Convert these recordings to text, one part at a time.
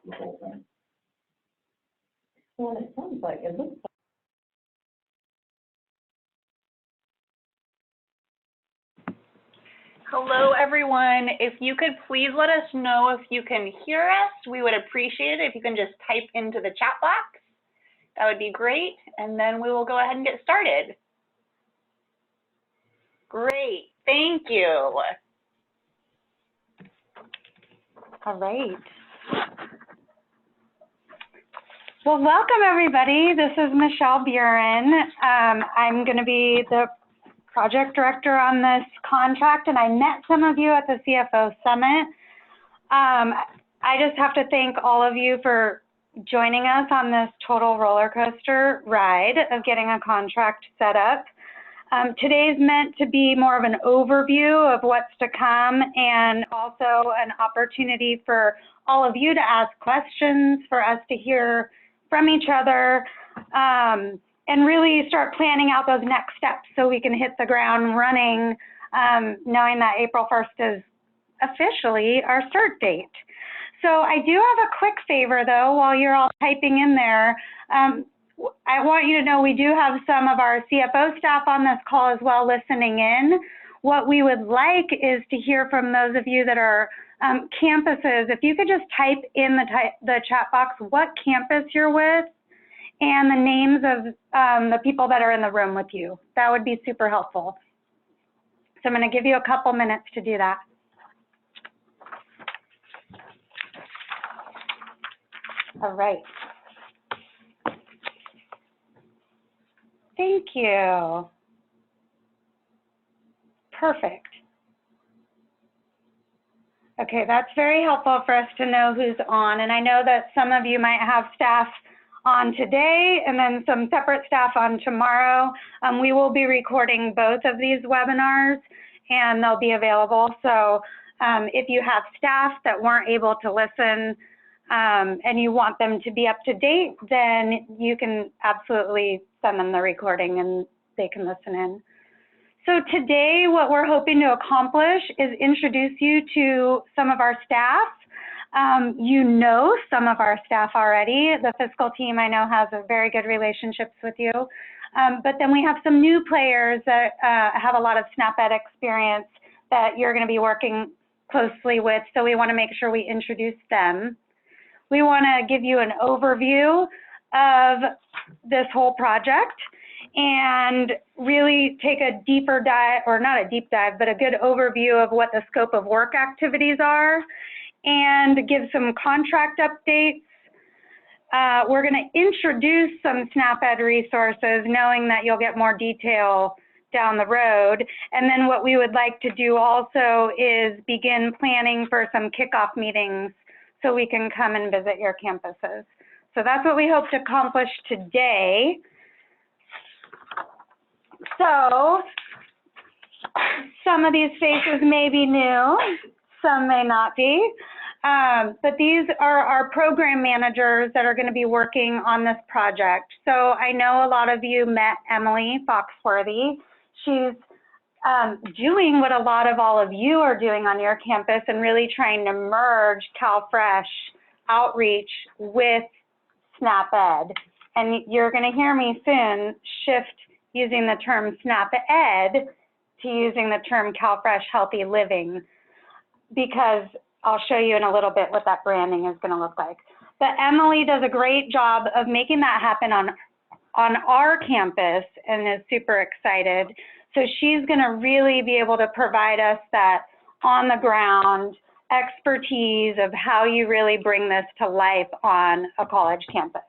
the whole thing. Well, it sounds like, it looks like. Hello, everyone. If you could please let us know if you can hear us, we would appreciate it if you can just type into the chat box. That would be great, and then we will go ahead and get started. Great, thank you. All right. Well, welcome everybody. This is Michelle Buren. I'm going to be the project director on this contract, and I met some of you at the CFO Summit. I just have to thank all of you for joining us on this total roller coaster ride of getting a contract set up. Today's meant to be more of an overview of what's to come, and also an opportunity for all of you to ask questions, for us to hear from each other, and really start planning out those next steps so we can hit the ground running, knowing that April 1st is officially our start date. So I do have a quick favor though, while you're all typing in there. I want you to know we do have some of our CFO staff on this call as well listening in. What we would like is to hear from those of you that are campuses. If you could just type in the chat box what campus you're with and the names of the people that are in the room with you. That would be super helpful. So I'm going to give you a couple minutes to do that. All right. Thank you. Perfect. Okay, that's very helpful for us to know who's on. And I know that some of you might have staff on today and then some separate staff on tomorrow. We will be recording both of these webinars and they'll be available. So if you have staff that weren't able to listen and you want them to be up to date, then you can absolutely send them the recording and they can listen in. So today, what we're hoping to accomplish is introduce you to some of our staff. You know some of our staff already. The fiscal team I know has a very good relationships with you. But then we have some new players that have a lot of SnapEd experience that you're going to be working closely with. So we want to make sure we introduce them. We want to give you an overview of this whole project and really take a deeper dive, or not a deep dive, but a good overview of what the scope of work activities are, and give some contract updates. We're going to introduce some SnapEd resources, knowing that you'll get more detail down the road. And then what we would like to do also is begin planning for some kickoff meetings so we can come and visit your campuses. So that's what we hope to accomplish today. So some of these faces may be new, some may not be, but these are our program managers that are going to be working on this project. So I know a lot of you met Emily Foxworthy. She's doing what a lot of all of you are doing on your campus and really trying to merge CalFresh outreach with SnapEd. And you're going to hear me soon shift using the term SnapEd to using the term CalFresh Healthy Living, because I'll show you in a little bit what that branding is going to look like. But Emily does a great job of making that happen on our campus and is super excited. So she's going to really be able to provide us that on the ground expertise of how you really bring this to life on a college campus.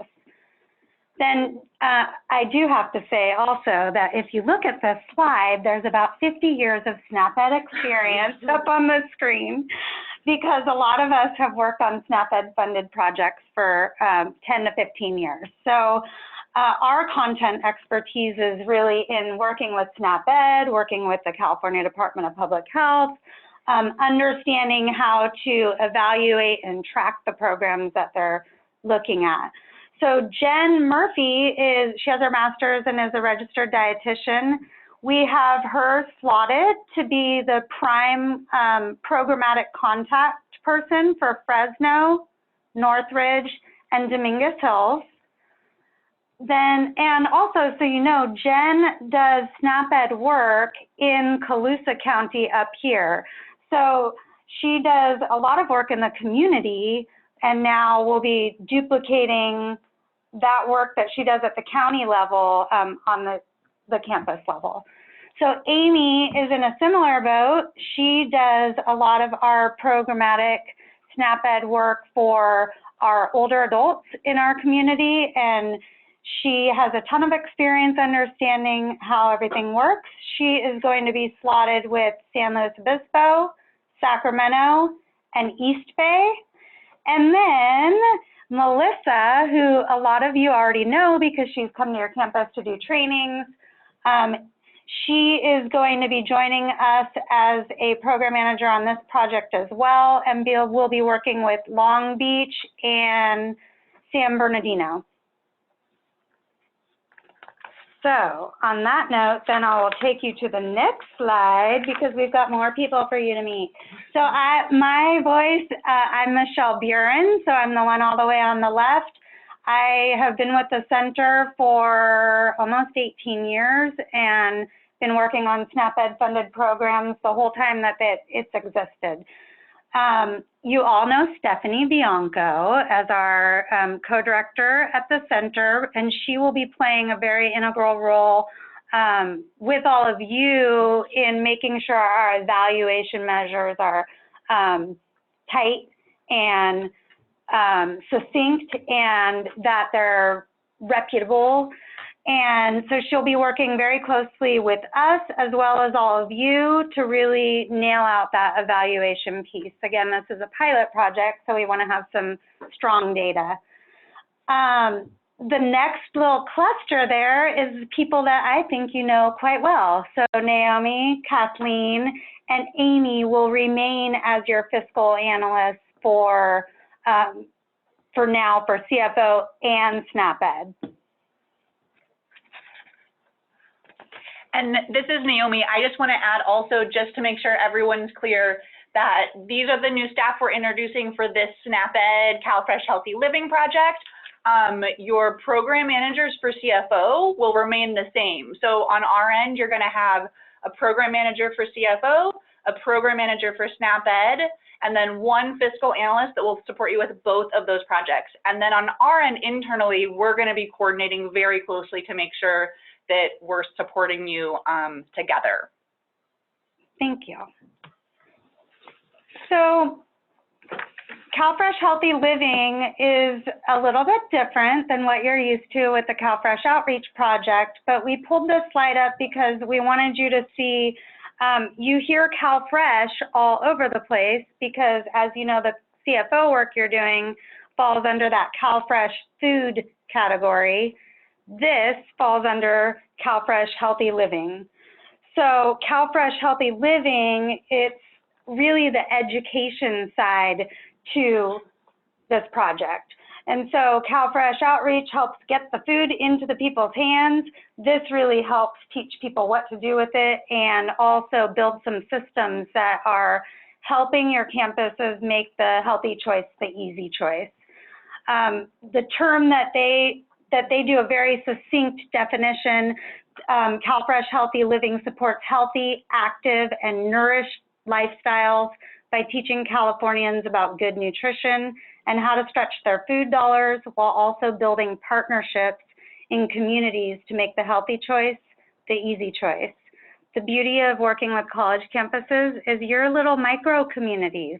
Then I do have to say also that if you look at this slide, there's about 50 years of SnapEd experience up on the screen, because a lot of us have worked on SnapEd funded projects for 10 to 15 years. So our content expertise is really in working with SnapEd, working with the California Department of Public Health, understanding how to evaluate and track the programs that they're looking at. So Jen Murphy she has her master's and is a registered dietitian. We have her slotted to be the prime programmatic contact person for Fresno, Northridge, and Dominguez Hills. Then, and also, so you know, Jen does SNAP Ed work in Colusa County up here. So she does a lot of work in the community, and now we'll be duplicating that work that she does at the county level on the campus level. So Amy is in a similar boat. She does a lot of our programmatic SNAP Ed work for our older adults in our community, and she has a ton of experience understanding how everything works. She is going to be slotted with San Luis Obispo, Sacramento, and East Bay. And then Melissa, who a lot of you already know because she's come to your campus to do trainings, she is going to be joining us as a program manager on this project as well, and we'll be working with Long Beach and San Bernardino. So on that note, then I will take you to the next slide because we've got more people for you to meet. So my voice, I'm Michelle Buren, so I'm the one all the way on the left. I have been with the center for almost 18 years and been working on SNAP Ed funded programs the whole time that it's existed. You all know Stephanie Bianco as our co-director at the center, and she will be playing a very integral role with all of you in making sure our evaluation measures are tight and succinct and that they're reputable. And so she'll be working very closely with us as well as all of you to really nail out that evaluation piece. Again, this is a pilot project, so we want to have some strong data. The next little cluster there is people that I think you know quite well. So Naomi, Kathleen, and Amy will remain as your fiscal analysts for now for CFO and SNAP Ed. And this is Naomi. I just want to add also, just to make sure everyone's clear, that these are the new staff we're introducing for this SNAP Ed CalFresh Healthy Living project. Your program managers for CFO will remain the same. So on our end, you're going to have a program manager for CFO, a program manager for SNAP Ed, and then one fiscal analyst that will support you with both of those projects. And then on our end, internally, we're going to be coordinating very closely to make sure that we're supporting you together. Thank you. So CalFresh Healthy Living is a little bit different than what you're used to with the CalFresh Outreach Project, but we pulled this slide up because we wanted you to see, you hear CalFresh all over the place because, as you know, the CFO work you're doing falls under that CalFresh food category. This falls under CalFresh Healthy Living. So CalFresh Healthy Living, it's really the education side to this project. And so CalFresh Outreach helps get the food into the people's hands. This really helps teach people what to do with it and also build some systems that are helping your campuses make the healthy choice the easy choice. The term that they do a very succinct definition. CalFresh Healthy Living supports healthy, active, and nourished lifestyles by teaching Californians about good nutrition and how to stretch their food dollars while also building partnerships in communities to make the healthy choice the easy choice. The beauty of working with college campuses is your little micro communities.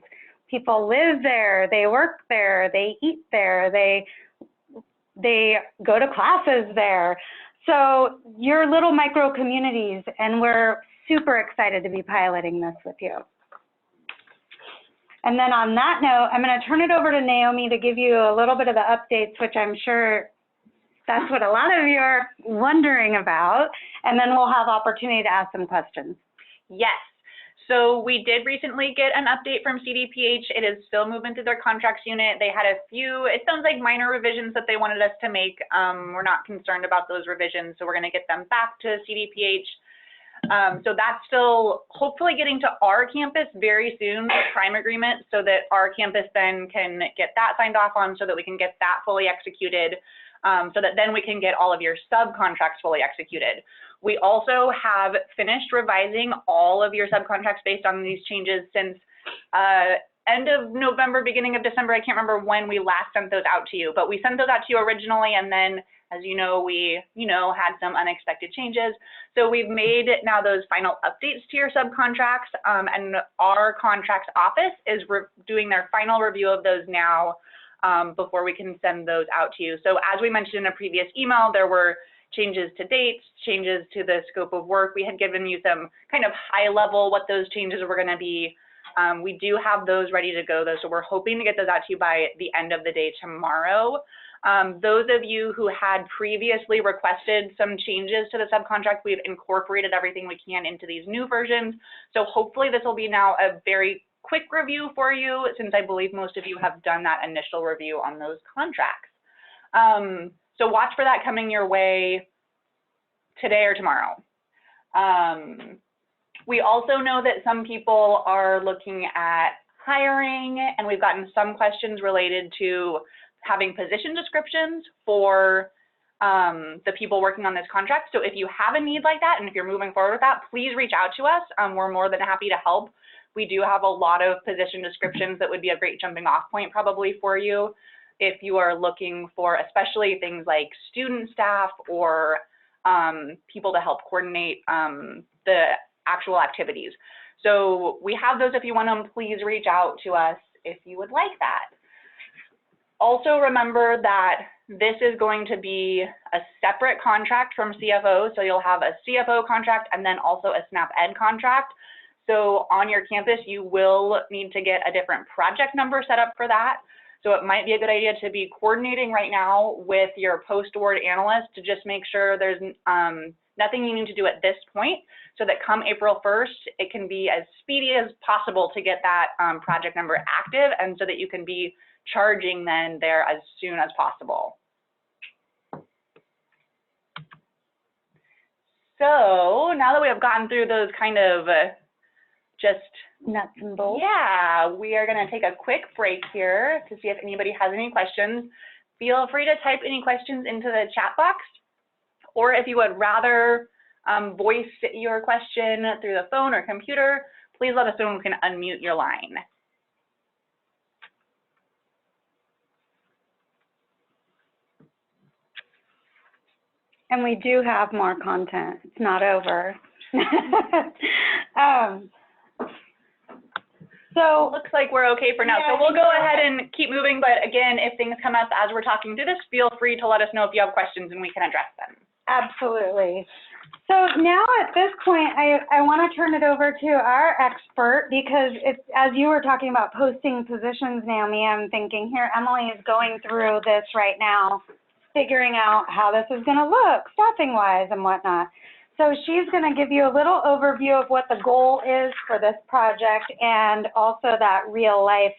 People live there, they work there, they eat there, they go to classes there. So your little micro communities, and we're super excited to be piloting this with you. And then on that note, I'm going to turn it over to Naomi to give you a little bit of the updates, which I'm sure that's what a lot of you are wondering about. And then we'll have opportunity to ask some questions. Yes. So we did recently get an update from CDPH. It is still moving through their contracts unit. They had a few, it sounds like minor revisions that they wanted us to make. We're not concerned about those revisions, so we're going to get them back to CDPH. So that's still hopefully getting to our campus very soon, the prime agreement, so that our campus then can get that signed off on so that we can get that fully executed, so that then we can get all of your subcontracts fully executed. We also have finished revising all of your subcontracts based on these changes since end of November, beginning of December. I can't remember when we last sent those out to you, but we sent those out to you originally, and then, as you know, we, had some unexpected changes. So we've made now those final updates to your subcontracts, and our contracts office is doing their final review of those now before we can send those out to you. So as we mentioned in a previous email, there were changes to dates, changes to the scope of work. We had given you some kind of high level what those changes were going to be. We do have those ready to go though, so we're hoping to get those out to you by the end of the day tomorrow. Those of you who had previously requested some changes to the subcontract, we've incorporated everything we can into these new versions. So hopefully this will be now a very quick review for you, since I believe most of you have done that initial review on those contracts. So watch for that coming your way today or tomorrow. We also know that some people are looking at hiring, and we've gotten some questions related to having position descriptions for the people working on this contract. So if you have a need like that, and if you're moving forward with that, please reach out to us. We're more than happy to help. We do have a lot of position descriptions that would be a great jumping off point probably for you if you are looking for especially things like student staff or people to help coordinate the actual activities. So we have those. If you want them, please reach out to us if you would like that. Also remember that this is going to be a separate contract from CFO. So you'll have a CFO contract and then also a SNAP Ed contract. So on your campus, you will need to get a different project number set up for that. So it might be a good idea to be coordinating right now with your post-award analyst to just make sure there's nothing you need to do at this point, so that come April 1st, it can be as speedy as possible to get that project number active, and so that you can be charging then there as soon as possible. So now that we have gotten through those kind of just nuts and bolts. Yeah, we are going to take a quick break here to see if anybody has any questions. Feel free to type any questions into the chat box, or if you would rather voice your question through the phone or computer, please let us know and we can unmute your line. And we do have more content. It's not over. So looks like we're okay for now. So we'll go ahead and keep moving. But again, if things come up as we're talking through this, feel free to let us know if you have questions and we can address them. Absolutely. So now at this point, I want to turn it over to our expert, because it's, as you were talking about posting positions, Naomi, I'm thinking here, Emily is going through this right now, figuring out how this is going to look staffing-wise and whatnot. So she's going to give you a little overview of what the goal is for this project, and also that real-life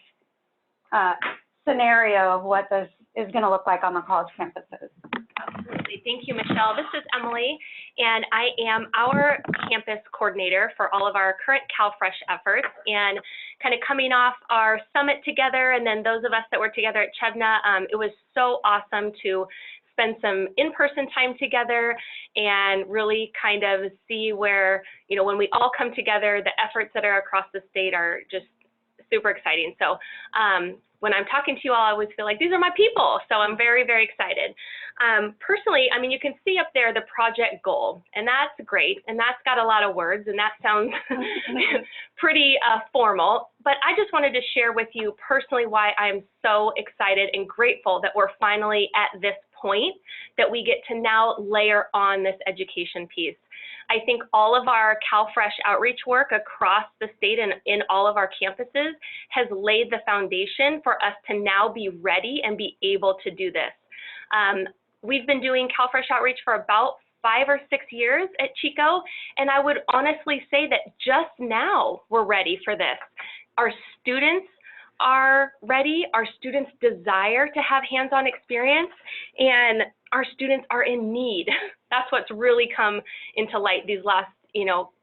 scenario of what this is going to look like on the college campuses. Absolutely. Thank you, Michelle. This is Emily, and I am our campus coordinator for all of our current CalFresh efforts. And kind of coming off our summit together, and then those of us that were together at Chevna, it was so awesome to spend some in-person time together and really kind of see where, when we all come together, the efforts that are across the state are just super exciting. So when I'm talking to you all, I always feel like these are my people. So I'm very, very excited. Personally, you can see up there the project goal, and that's great. And that's got a lot of words, and that sounds pretty formal. But I just wanted to share with you personally why I'm so excited and grateful that we're finally at this point that we get to now layer on this education piece. I think all of our CalFresh outreach work across the state and in all of our campuses has laid the foundation for us to now be ready and be able to do this. We've been doing CalFresh outreach for about 5 or 6 years at Chico, and I would honestly say that just now we're ready for this. Our students are ready, our students desire to have hands-on experience, and our students are in need. That's what's really come into light these last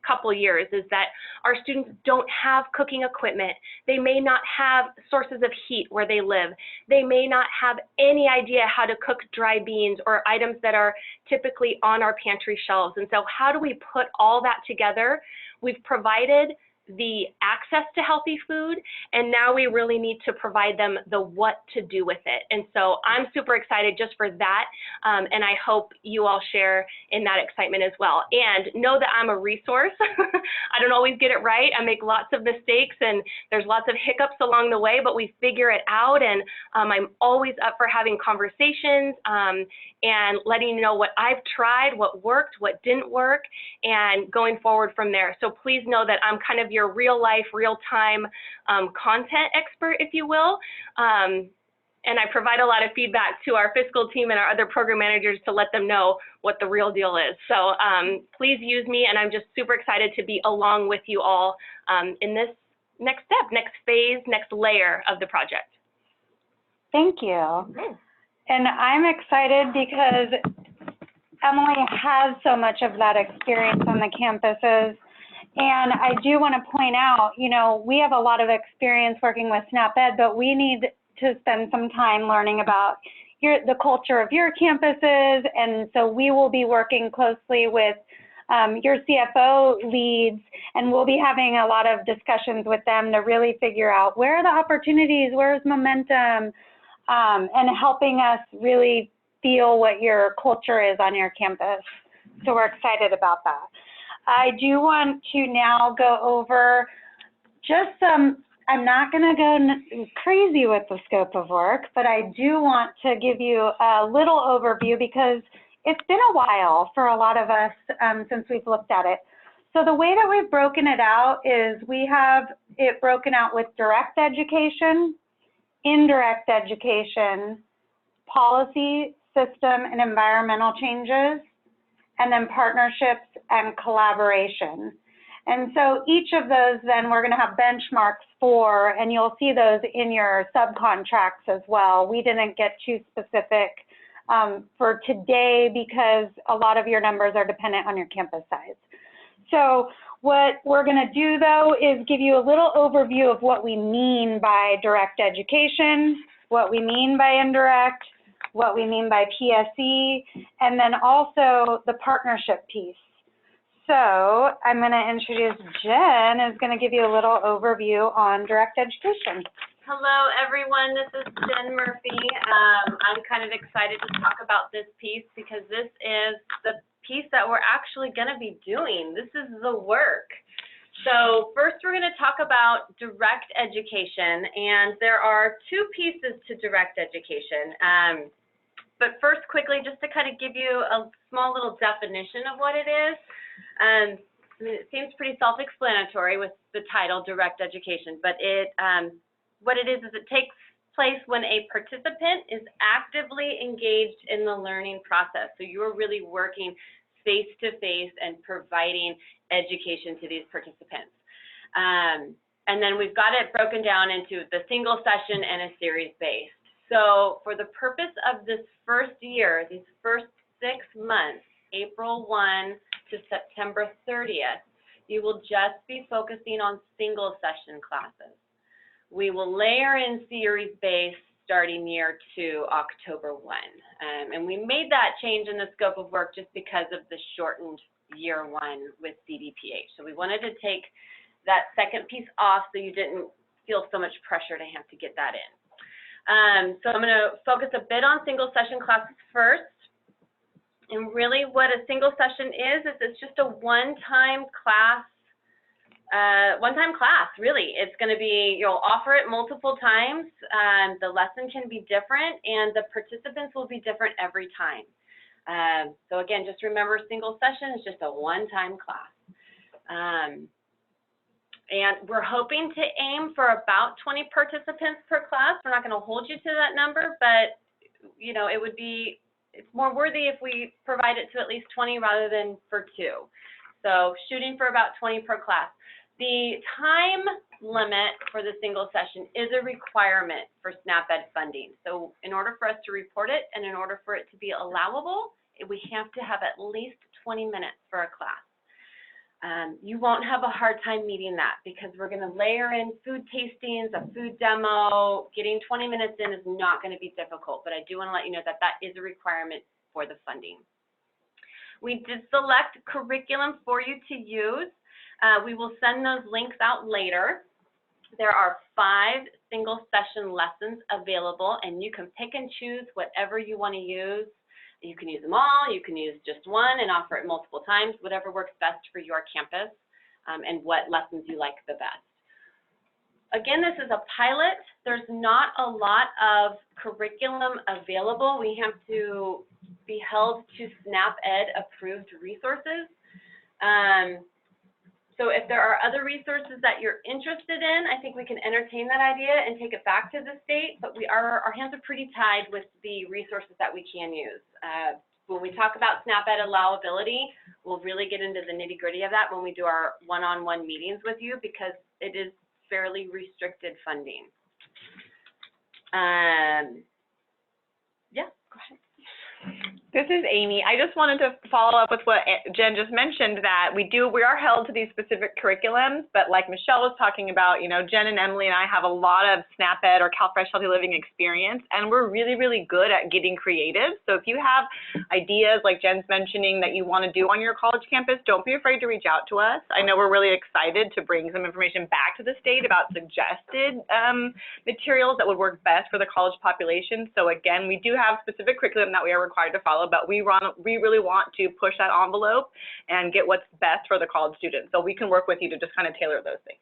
couple years is that our students don't have cooking equipment. They may not have sources of heat where they live. They may not have any idea how to cook dry beans or items that are typically on our pantry shelves. And so how do we put all that together? We've provided the access to healthy food, and now we really need to provide them the what to do with it. And so I'm super excited just for that, and I hope you all share in that excitement as well. And know that I'm a resource. I don't always get it right. I make lots of mistakes, and there's lots of hiccups along the way, but we figure it out, and I'm always up for having conversations and letting you know what I've tried, what worked, what didn't work, and going forward from there. So please know that I'm kind of your real life, real time content expert, if you will. And I provide a lot of feedback to our fiscal team and our other program managers to let them know what the real deal is. So please use me, and I'm just super excited to be along with you all in this next step, next phase, next layer of the project. Thank you. And I'm excited because Emily has so much of that experience on the campuses. And I do want to point out, we have a lot of experience working with SNAP-Ed, but we need to spend some time learning about the culture of your campuses. And so we will be working closely with your CFO leads, and we'll be having a lot of discussions with them to really figure out where are the opportunities, where's momentum, and helping us really feel what your culture is on your campus. So we're excited about that. I do want to now go over just some, I'm not going to go crazy with the scope of work, but I do want to give you a little overview because it's been a while for a lot of us since we've looked at it. So the way that we've broken it out is we have it broken out with direct education, indirect education, policy, system, and environmental changes, and then partnerships and collaboration. And so each of those then we're gonna have benchmarks for, and you'll see those in your subcontracts as well. We didn't get too specific for today because a lot of your numbers are dependent on your campus size. So what we're gonna do though is give you a little overview of what we mean by direct education, what we mean by indirect, what we mean by PSE, and then also the partnership piece. So I'm going to introduce Jen, who's going to give you a little overview on direct education. Hello, everyone. This is Jen Murphy. I'm kind of excited to talk about this piece because this is the piece that we're actually going to be doing. This is the work. So first, we're going to talk about direct education, and there are two pieces to direct education. But first, quickly, just to kind of give you a small little definition of what it is. I mean, it seems pretty self-explanatory with the title, direct education, but what it is it takes place when a participant is actively engaged in the learning process. So you're really working face-to-face and providing education to these participants. And then we've got it broken down into the single session and a series-based. So for the purpose of this first year, these first 6 months, April 1 to September 30th, you will just be focusing on single session classes. We will layer in series-based starting year 2, October 1. And we made that change in the scope of work just because of the shortened year 1 with CDPH. So we wanted to take that second piece off so you didn't feel so much pressure to have to get that in. So I'm going to focus a bit on single session classes first. And really what a single session is it's just a one-time class, really. It's going to be, you'll offer it multiple times. The lesson can be different, and the participants will be different every time. So again, just remember single session is just a one-time class. And we're hoping to aim for about 20 participants per class. We're not going to hold you to that number, but it would be, it's more worthy if we provide it to at least 20 rather than for 2. So shooting for about 20 per class. The time limit for the single session is a requirement for SNAP-Ed funding. So in order for us to report it and in order for it to be allowable, we have to have at least 20 minutes for a class. You won't have a hard time meeting that because we're going to layer in food tastings, a food demo. Getting 20 minutes in is not going to be difficult, but I do want to let you know that that is a requirement for the funding. We did select curriculum for you to use. We will send those links out later. There are 5 single session lessons available, and you can pick and choose whatever you want to use. You can use them all, you can use just one and offer it multiple times, whatever works best for your campus and what lessons you like the best. Again, this is a pilot. There's not a lot of curriculum available. We have to be held to SNAP Ed approved resources. So if there are other resources that you're interested in, I think we can entertain that idea and take it back to the state, but our hands are pretty tied with the resources that we can use. When we talk about SNAP Ed allowability, we'll really get into the nitty-gritty of that when we do our one-on-one meetings with you because it is fairly restricted funding. Yeah, go ahead. This is Amy. I just wanted to follow up with what Jen just mentioned, that we are held to these specific curriculums, but like Michelle was talking about, you know, Jen and Emily and I have a lot of SNAP Ed or CalFresh Healthy Living experience, and we're really, really good at getting creative. So if you have ideas like Jen's mentioning that you want to do on your college campus, don't be afraid to reach out to us. I know we're really excited to bring some information back to the state about suggested materials that would work best for the college population. So again, we do have specific curriculum that we are required to follow, but we really want to push that envelope and get what's best for the college students. So we can work with you to just kind of tailor those things.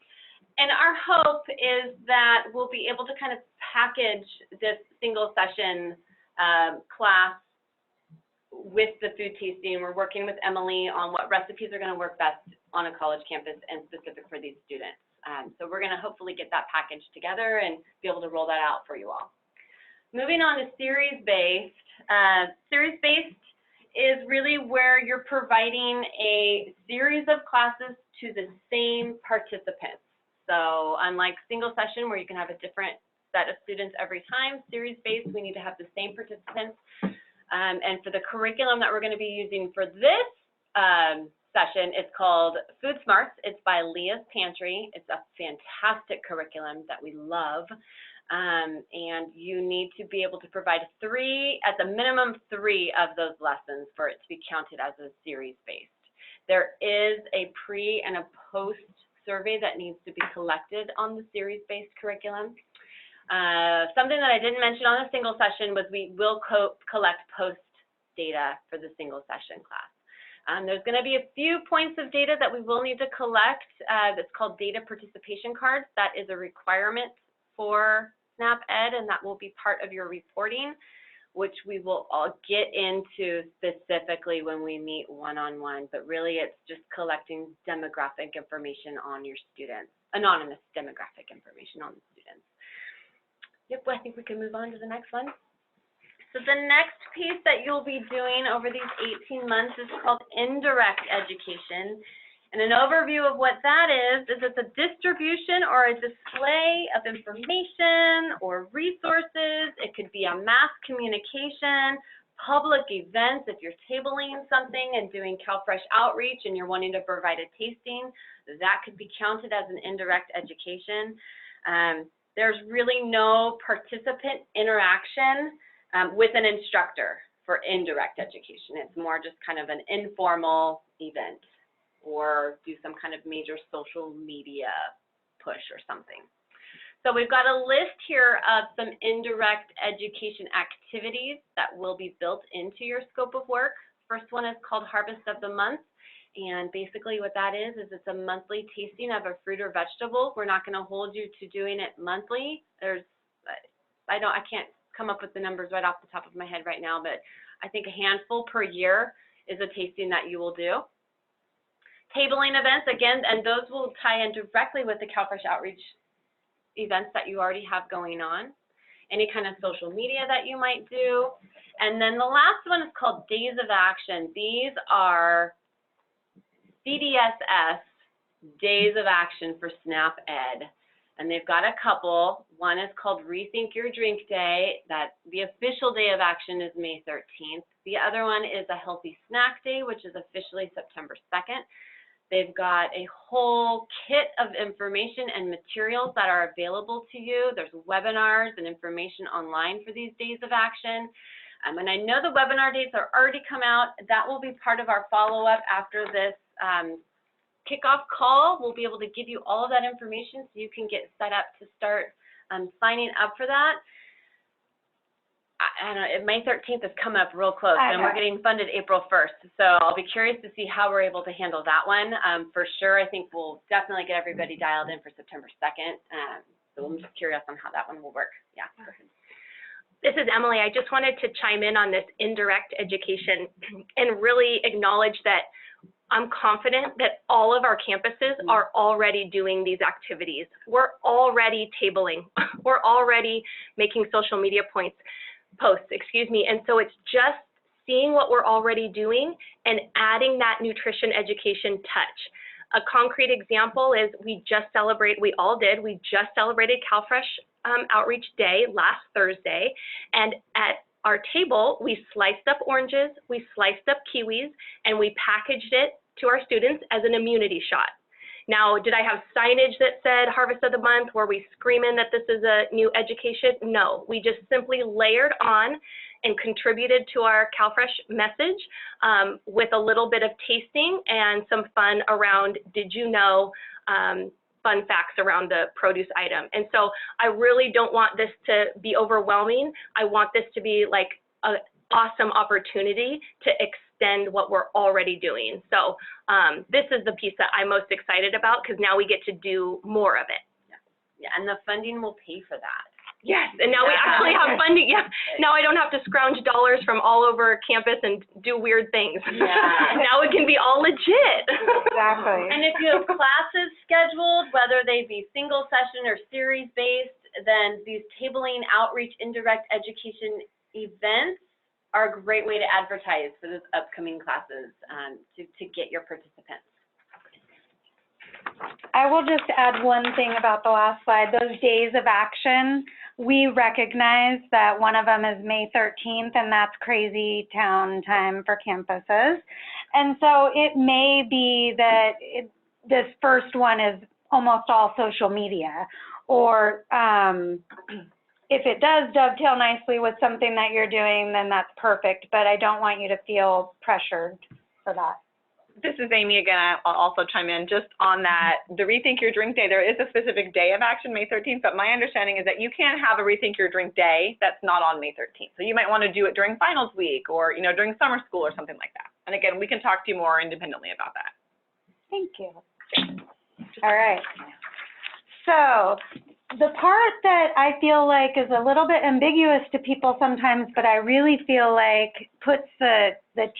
And our hope is that we'll be able to kind of package this single session class with the food tasting. We're working with Emily on what recipes are going to work best on a college campus and specific for these students. So we're going to hopefully get that package together and be able to roll that out for you all. Moving on to series-based. Series-based is really where you're providing a series of classes to the same participants. So unlike single session where you can have a different set of students every time, series-based, we need to have the same participants. And for the curriculum that we're going to be using for this session, it's called Food Smarts. It's by Leah's Pantry. It's a fantastic curriculum that we love. And you need to be able to provide 3, at the minimum 3 of those lessons for it to be counted as a series-based. There is a pre and a post survey that needs to be collected on the series-based curriculum. Something that I didn't mention on the single session was we will collect post data for the single session class. There's going to be a few points of data that we will need to collect that's called data participation cards. That is a requirement for SNAP Ed, and that will be part of your reporting, which we will all get into specifically when we meet one-on-one, but really it's just collecting demographic information on your students, anonymous demographic information on the students. Yep, I think we can move on to the next one. So the next piece that you'll be doing over these 18 months is called Indirect Education. And an overview of what that is it's a distribution or a display of information or resources. It could be a mass communication, public events. If you're tabling something and doing CalFresh outreach and you're wanting to provide a tasting, that could be counted as an indirect education. There's really no participant interaction with an instructor for indirect education. It's more just kind of an informal event, or do some kind of major social media push or something. So we've got a list here of some indirect education activities that will be built into your scope of work. First one is called Harvest of the Month. And basically what that is it's a monthly tasting of a fruit or vegetable. We're not going to hold you to doing it monthly. I can't come up with the numbers right off the top of my head right now, but I think a handful per year is a tasting that you will do. Tabling events, again, and those will tie in directly with the CalFresh outreach events that you already have going on. Any kind of social media that you might do. And then the last one is called Days of Action. These are CDSS Days of Action for SNAP Ed. And they've got a couple. One is called Rethink Your Drink Day. The official day of action is May 13th. The other one is a Healthy Snack Day, which is officially September 2nd. They've got a whole kit of information and materials that are available to you. There's webinars and information online for these days of action. And I know the webinar dates are already come out. That will be part of our follow-up after this kickoff call. We'll be able to give you all of that information so you can get set up to start signing up for that. I don't know, May 13th has come up real close, and we're getting funded April 1st. So I'll be curious to see how we're able to handle that one. For sure, I think we'll definitely get everybody dialed in for September 2nd. So I'm just curious on how that one will work. Yeah, go ahead. This is Emily. I just wanted to chime in on this indirect education and really acknowledge that I'm confident that all of our campuses are already doing these activities. We're already tabling. We're already making social media posts, and so it's just seeing what we're already doing and adding that nutrition education touch. A concrete example is we just celebrated CalFresh Outreach Day last Thursday, and at our table, we sliced up oranges, we sliced up kiwis, and we packaged it to our students as an immunity shot. Now, did I have signage that said Harvest of the Month? Were we screaming that this is a new education? No, we just simply layered on and contributed to our CalFresh message with a little bit of tasting and some fun around, did you know, fun facts around the produce item. And so I really don't want this to be overwhelming. I want this to be like an awesome opportunity to extend what we're already doing. So this is the piece that I'm most excited about because now we get to do more of it. Yeah, and the funding will pay for that. Yes, and now we actually have funding. Yeah, now I don't have to scrounge dollars from all over campus and do weird things. Yeah. Now it can be all legit. Exactly. And if you have classes scheduled, whether they be single session or series based, then these tabling, outreach, indirect education events are a great way to advertise for those upcoming classes to get your participants. I will just add one thing about the last slide. Those days of action, we recognize that one of them is May 13th, and that's crazy town time for campuses. And so it may be that this first one is almost all social media, or if it does dovetail nicely with something that you're doing, then that's perfect, but I don't want you to feel pressured for that. This is Amy again. I'll also chime in just on that. The Rethink Your Drink Day, there is a specific day of action, May 13th, but my understanding is that you can't have a Rethink Your Drink Day that's not on May 13th. So you might want to do it during finals week or, you know, during summer school or something like that. And again, we can talk to you more independently about that. Thank you. All right. So the part that I feel like is a little bit ambiguous to people sometimes, but I really feel like puts the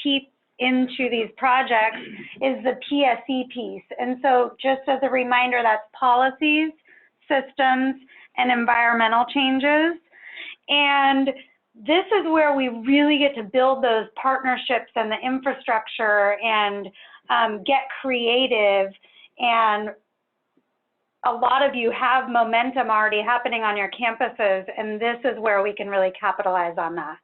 teeth into these projects is the PSE piece. And so just as a reminder, that's policies, systems, and environmental changes. And this is where we really get to build those partnerships and the infrastructure and get creative. And a lot of you have momentum already happening on your campuses, and this is where we can really capitalize on that.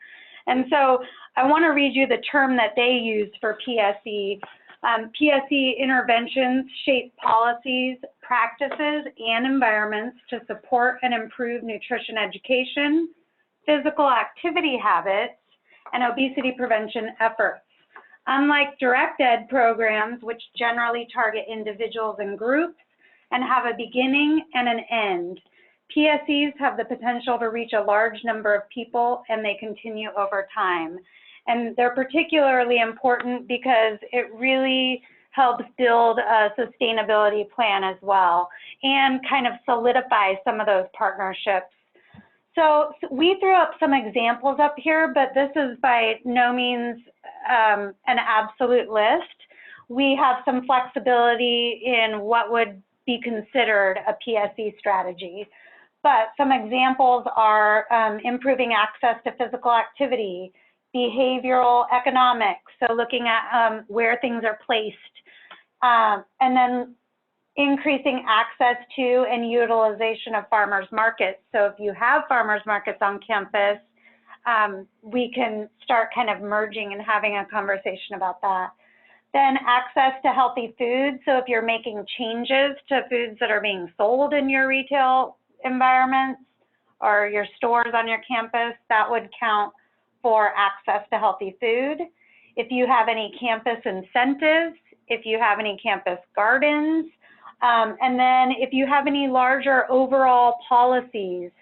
And so I want to read you the term that they use for PSE. PSE interventions shape policies, practices, and environments to support and improve nutrition education, physical activity habits, and obesity prevention efforts. Unlike direct ed programs, which generally target individuals and groups and have a beginning and an end, PSEs have the potential to reach a large number of people, and they continue over time. And they're particularly important because it really helps build a sustainability plan as well and kind of solidify some of those partnerships. So we threw up some examples up here, but this is by no means an absolute list. We have some flexibility in what would be considered a PSE strategy. But some examples are improving access to physical activity, behavioral economics, so looking at where things are placed, and then increasing access to and utilization of farmers markets. So if you have farmers markets on campus, we can start kind of merging and having a conversation about that. Then access to healthy foods. So if you're making changes to foods that are being sold in your retail environments or your stores on your campus, that would count for access to healthy food. If you have any campus incentives, if you have any campus gardens, and then if you have any larger overall policies,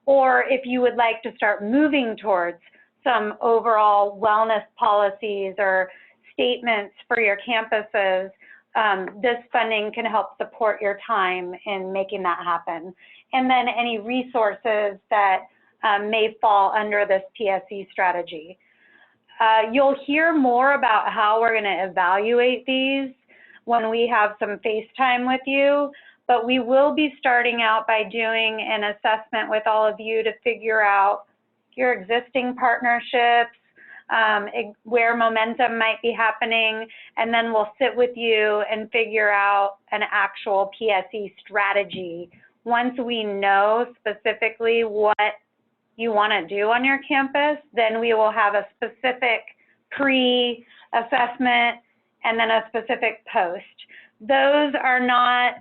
or if you would like to start moving towards some overall wellness policies or statements for your campuses, this funding can help support your time in making that happen. And then any resources that may fall under this PSE strategy. You'll hear more about how we're going to evaluate these when we have some FaceTime with you, but we will be starting out by doing an assessment with all of you to figure out your existing partnerships, where momentum might be happening, and then we'll sit with you and figure out an actual PSE strategy. Once we know specifically what you want to do on your campus, then we will have a specific pre-assessment and then a specific post. Those are not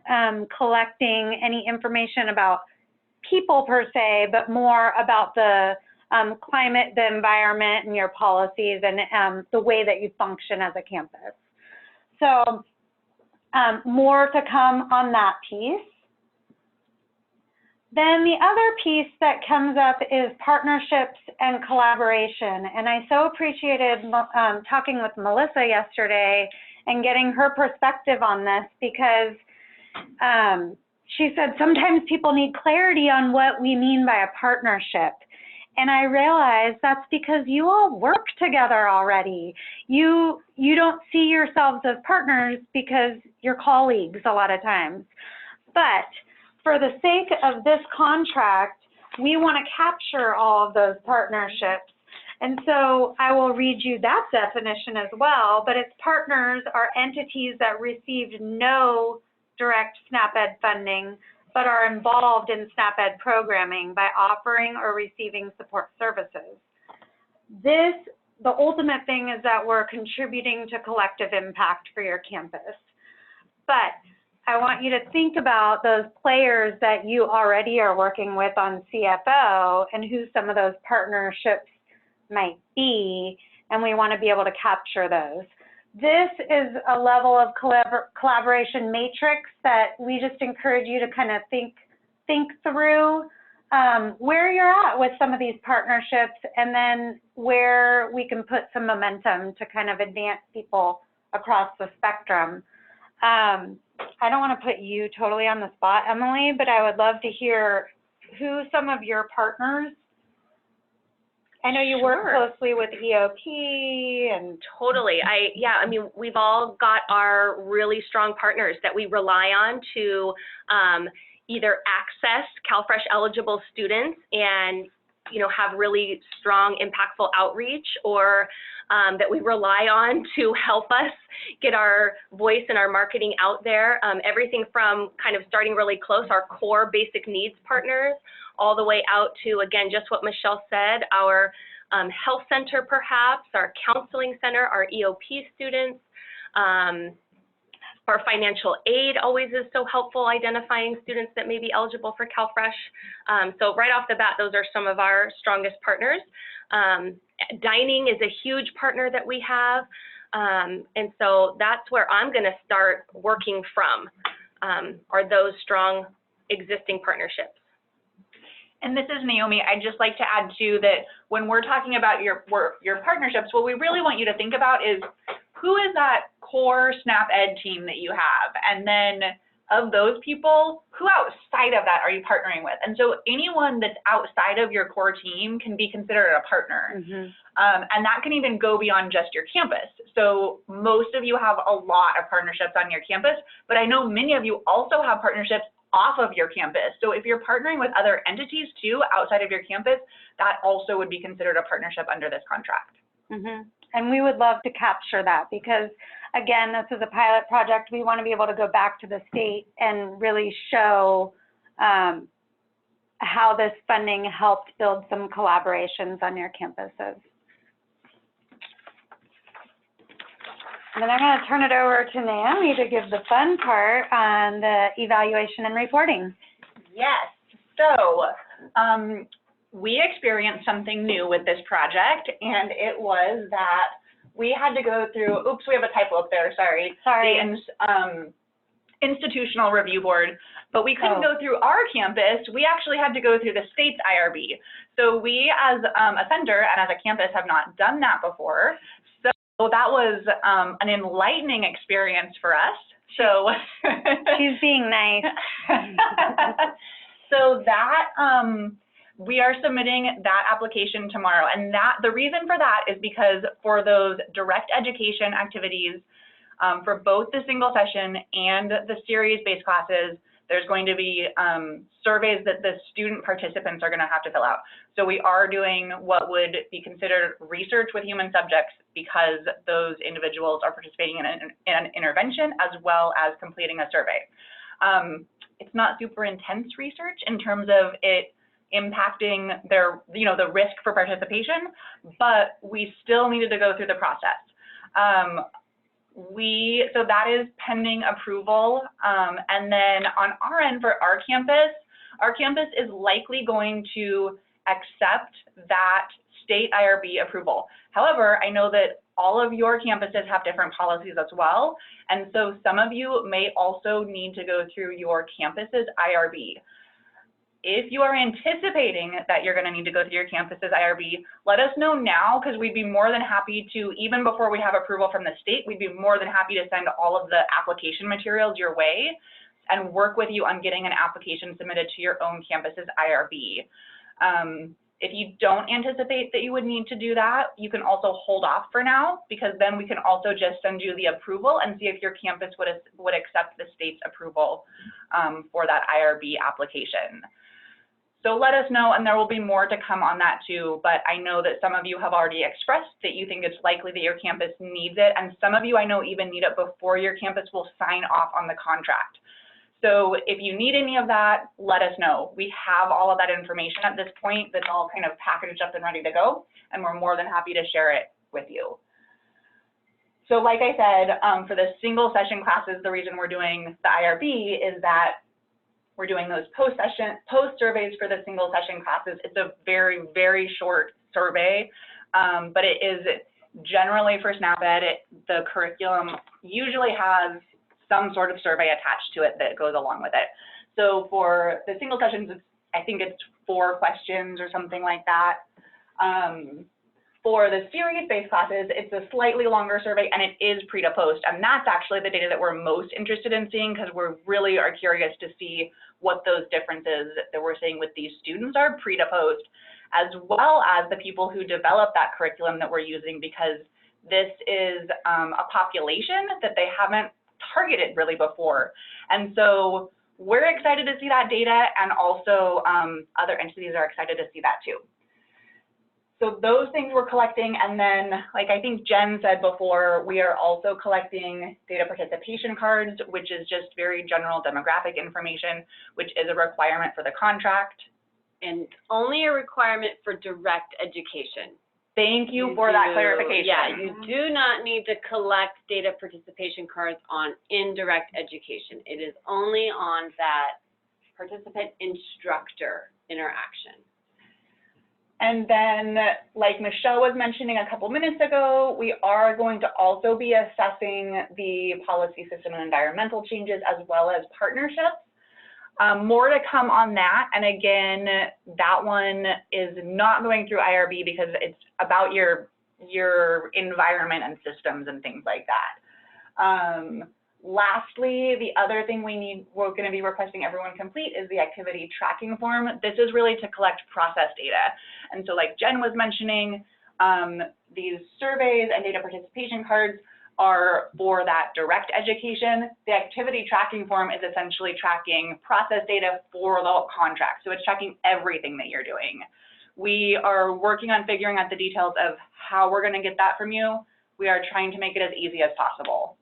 collecting any information about people per se, but more about the climate, the environment, and your policies, and the way that you function as a campus. So more to come on that piece. Then the other piece that comes up is partnerships and collaboration. And I so appreciated talking with Melissa yesterday and getting her perspective on this, because she said sometimes people need clarity on what we mean by a partnership. And I realized that's because you all work together already. You don't see yourselves as partners because you're colleagues a lot of times. But for the sake of this contract, we want to capture all of those partnerships. And so I will read you that definition as well, but its partners are entities that received no direct SNAP-Ed funding, but are involved in SNAP-Ed programming by offering or receiving support services. The ultimate thing is that we're contributing to collective impact for your campus. But I want you to think about those players that you already are working with on CFO and who some of those partnerships might be, and we want to be able to capture those. This is a level of collaboration matrix that we just encourage you to kind of think through where you're at with some of these partnerships, and then where we can put some momentum to kind of advance people across the spectrum. I don't want to put you totally on the spot, Emily, but I would love to hear who some of your partners. I know you work closely with EOP and. Totally. I mean, we've all got our really strong partners that we rely on to either access CalFresh eligible students and, have really strong, impactful outreach, or that we rely on to help us get our voice and our marketing out there. Everything from kind of starting really close, our core basic needs partners, all the way out to, again, just what Michelle said, our health center perhaps, our counseling center, our EOP students, our financial aid always is so helpful identifying students that may be eligible for CalFresh. So right off the bat, those are some of our strongest partners. Dining is a huge partner that we have. And so that's where I'm going to start working from, are those strong existing partnerships. And this is Naomi. I'd just like to add too that when we're talking about your partnerships, what we really want you to think about is who is that core SNAP-Ed team that you have? And then of those people, who outside of that are you partnering with? And so anyone that's outside of your core team can be considered a partner. Mm-hmm. And that can even go beyond just your campus. So most of you have a lot of partnerships on your campus, but I know many of you also have partnerships off of your campus. So if you're partnering with other entities too outside of your campus, that also would be considered a partnership under this contract. Mm-hmm. And we would love to capture that because, again, this is a pilot project. We want to be able to go back to the state and really show how this funding helped build some collaborations on your campuses. And then I'm going to turn it over to Naomi to give the fun part on the evaluation and reporting. Yes. So we experienced something new with this project, and it was that we had to go through, oops, we have a typo up there, sorry. Sorry. The institutional review board, but we couldn't go through our campus. We actually had to go through the state's IRB. So we as a center and as a campus have not done that before. So that was an enlightening experience for us. So She's being nice. So that we are submitting that application tomorrow, and the reason for that is because for those direct education activities, for both the single session and the series-based classes, there's going to be surveys that the student participants are going to have to fill out. So we are doing what would be considered research with human subjects because those individuals are participating in an intervention as well as completing a survey. It's not super intense research in terms of it impacting their, the risk for participation, but we still needed to go through the process. So that is pending approval. And then on our end for our campus is likely going to accept that state IRB approval. However, I know that all of your campuses have different policies as well. And so some of you may also need to go through your campus's IRB. If you are anticipating that you're going to need to go through your campus's IRB, let us know now, because we'd be more than happy to, even before we have approval from the state, we'd be more than happy to send all of the application materials your way and work with you on getting an application submitted to your own campus's IRB. If you don't anticipate that you would need to do that, you can also hold off for now, because then we can also just send you the approval and see if your campus would accept the state's approval for that IRB application. So let us know, and there will be more to come on that too, but I know that some of you have already expressed that you think it's likely that your campus needs it, and some of you I know even need it before your campus will sign off on the contract. So if you need any of that, let us know. We have all of that information at this point that's all kind of packaged up and ready to go, and we're more than happy to share it with you. So like I said, for the single session classes, the reason we're doing the IRB is that we're doing those post surveys for the single session classes. It's a very, very short survey, but it is generally for SNAP-Ed, the curriculum usually has some sort of survey attached to it that goes along with it. So for the single sessions, I think it's 4 questions or something like that. For the series-based classes, it's a slightly longer survey, and it is pre to post, and that's actually the data that we're most interested in seeing, because we really are curious to see what those differences that we're seeing with these students are pre to post, as well as the people who develop that curriculum that we're using, because this is a population that they haven't targeted really before. And so we're excited to see that data, and also other entities are excited to see that too. So those things we're collecting, and then, like I think Jen said before, we are also collecting data participation cards, which is just very general demographic information, which is a requirement for the contract. And only a requirement for direct education. Thank you for that clarification. Yeah, you do not need to collect data participation cards on indirect education. It is only on that participant instructor interaction. And then, like Michelle was mentioning a couple minutes ago, we are going to also be assessing the policy, system, and environmental changes, as well as partnerships. More to come on that. And again, that one is not going through IRB because it's about your environment and systems and things like that. Lastly, the other thing we're going to be requesting everyone complete is the activity tracking form. This is really to collect process data. And so like Jen was mentioning, these surveys and data participation cards are for that direct education. The activity tracking form is essentially tracking process data for the contract. So it's tracking everything that you're doing. We are working on figuring out the details of how we're going to get that from you. We are trying to make it as easy as possible.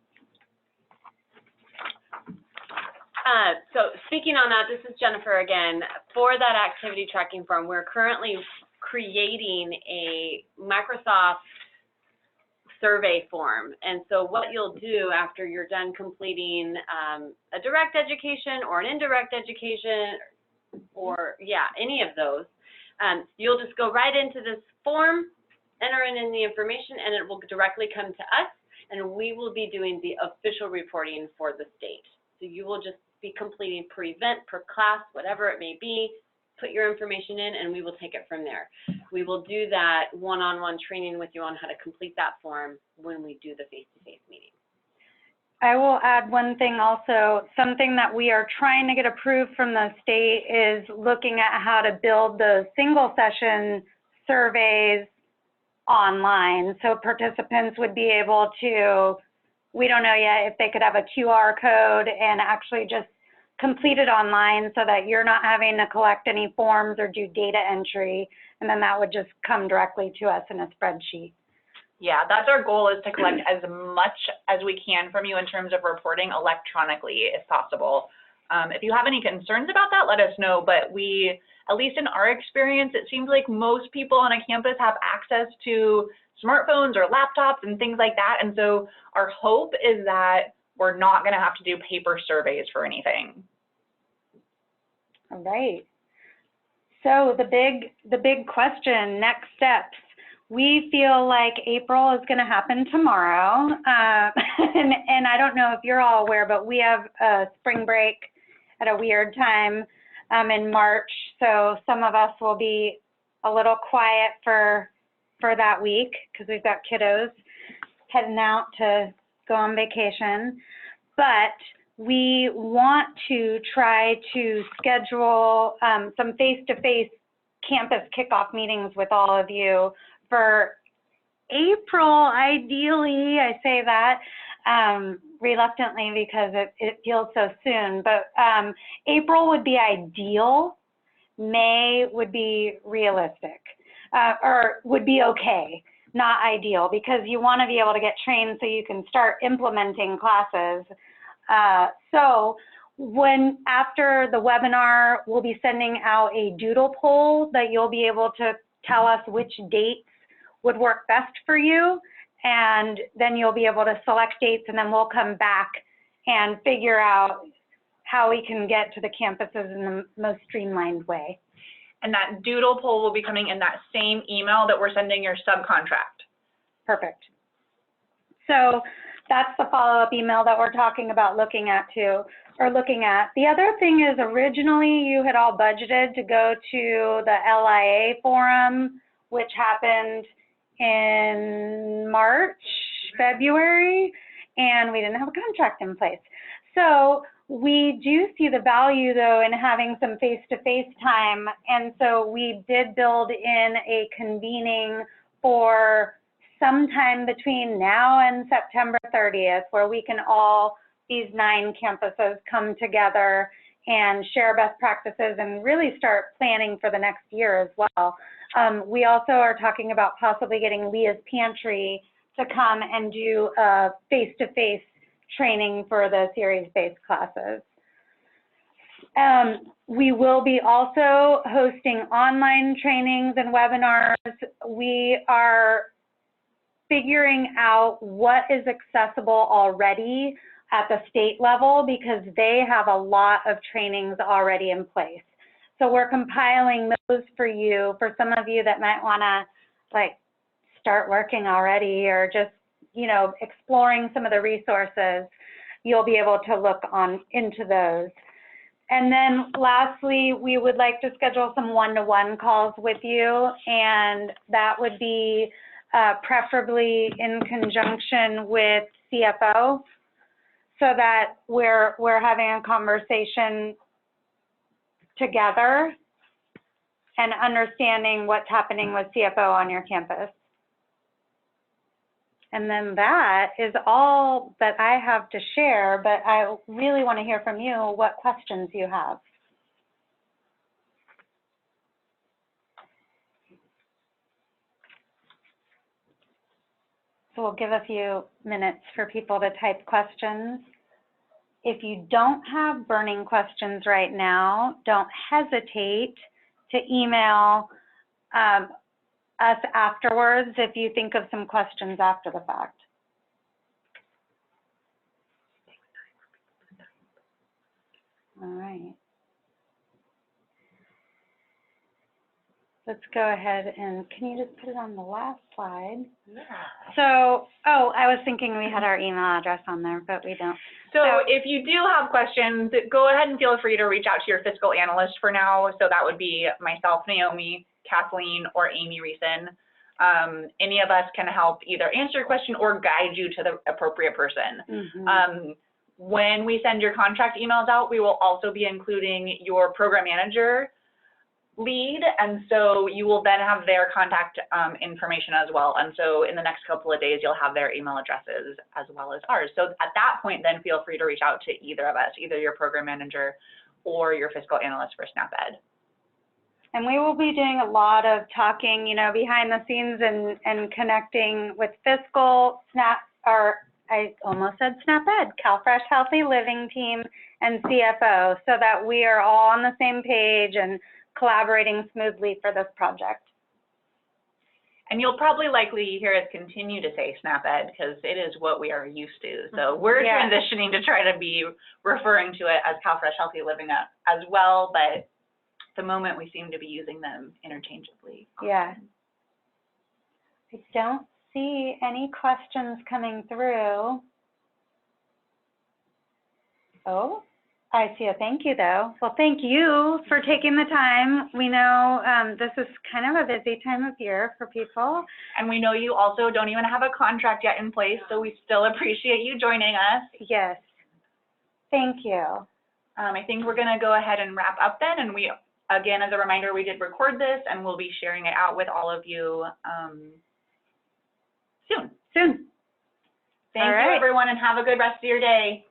So speaking on that, this is Jennifer again. For that activity tracking form, we're currently creating a Microsoft survey form. And so what you'll do after you're done completing a direct education or an indirect education, or any of those, you'll just go right into this form, enter in the information, and it will directly come to us, and we will be doing the official reporting for the state. So you will just be completing per event, per class, whatever it may be, put your information in, and we will take it from there. We will do that one-on-one training with you on how to complete that form when we do the face-to-face meeting. I will add one thing also. Something that we are trying to get approved from the state is looking at how to build the single session surveys online. So participants would be able to, we don't know yet if they could have a QR code and actually just complete it online so that you're not having to collect any forms or do data entry. And then that would just come directly to us in a spreadsheet. Yeah, that's our goal, is to collect as much as we can from you in terms of reporting electronically if possible. If you have any concerns about that, let us know. But we, at least in our experience, it seems like most people on a campus have access to smartphones or laptops and things like that. And so our hope is that we're not going to have to do paper surveys for anything. All right. So the big question, next steps. We feel like April is going to happen tomorrow. And I don't know if you're all aware, but we have a spring break at a weird time in March. So some of us will be a little quiet for that week because we've got kiddos heading out to go on vacation. But we want to try to schedule some face-to-face campus kickoff meetings with all of you for April, ideally. I say that reluctantly because it feels so soon, but April would be ideal. May would be realistic, or would be okay, not ideal, because you want to be able to get trained so you can start implementing classes. So after the webinar, we'll be sending out a doodle poll that you'll be able to tell us which dates would work best for you, and then you'll be able to select dates, and then we'll come back and figure out how we can get to the campuses in the most streamlined way. And that doodle poll will be coming in that same email that we're sending your subcontract. Perfect. So that's the follow-up email that we're talking about looking at too, or looking at. The other thing is, originally you had all budgeted to go to the LIA forum, which happened in March, February, and we didn't have a contract in place. So we do see the value though in having some face-to-face time, and so we did build in a convening for sometime between now and September 30th, where we can all, these 9 campuses, come together and share best practices and really start planning for the next year as well. We also are talking about possibly getting Leah's Pantry to come and do a face-to-face training for the series-based classes. We will be also hosting online trainings and webinars. We are figuring out what is accessible already at the state level, because they have a lot of trainings already in place. So we're compiling those for you, for some of you that might want to like start working already, or just, you know, exploring some of the resources. You'll be able to look into those. And then lastly, we would like to schedule some one-to-one calls with you, and that would be preferably in conjunction with CFO, so that we're having a conversation together and understanding what's happening with CFO on your campus. And then that is all that I have to share, but I really want to hear from you what questions you have. So we'll give a few minutes for people to type questions. If you don't have burning questions right now, don't hesitate to email us afterwards if you think of some questions after the fact. All right. Let's go ahead and, can you just put it on the last slide? Yeah. So, oh, I was thinking we had our email address on there, but we don't. So if you do have questions, go ahead and feel free to reach out to your fiscal analyst for now. So that would be myself, Naomi, Kathleen, or Amy Reeson. Any of us can help either answer your question or guide you to the appropriate person. Mm-hmm. When we send your contract emails out, we will also be including your program manager lead, and so you will then have their contact information as well. And so in the next couple of days, you'll have their email addresses as well as ours. So at that point, then feel free to reach out to either of us, either your program manager or your fiscal analyst for SNAP-Ed. And we will be doing a lot of talking, you know, behind the scenes and connecting with fiscal, I almost said SNAP-Ed, CalFresh Healthy Living team and CFO, so that we are all on the same page and collaborating smoothly for this project. And you'll probably likely hear us continue to say SNAP-Ed because it is what we are used to. So we're transitioning to try to be referring to it as CalFresh Healthy Living as well, but at the moment we seem to be using them interchangeably. Yeah. I don't see any questions coming through. Oh, I see a thank you though. Well, thank you for taking the time. We know this is kind of a busy time of year for people. And we know you also don't even have a contract yet in place, so we still appreciate you joining us. Yes, thank you. I think we're gonna go ahead and wrap up then, and we, again, as a reminder, we did record this and we'll be sharing it out with all of you soon. Soon. Thank you, everyone, and have a good rest of your day.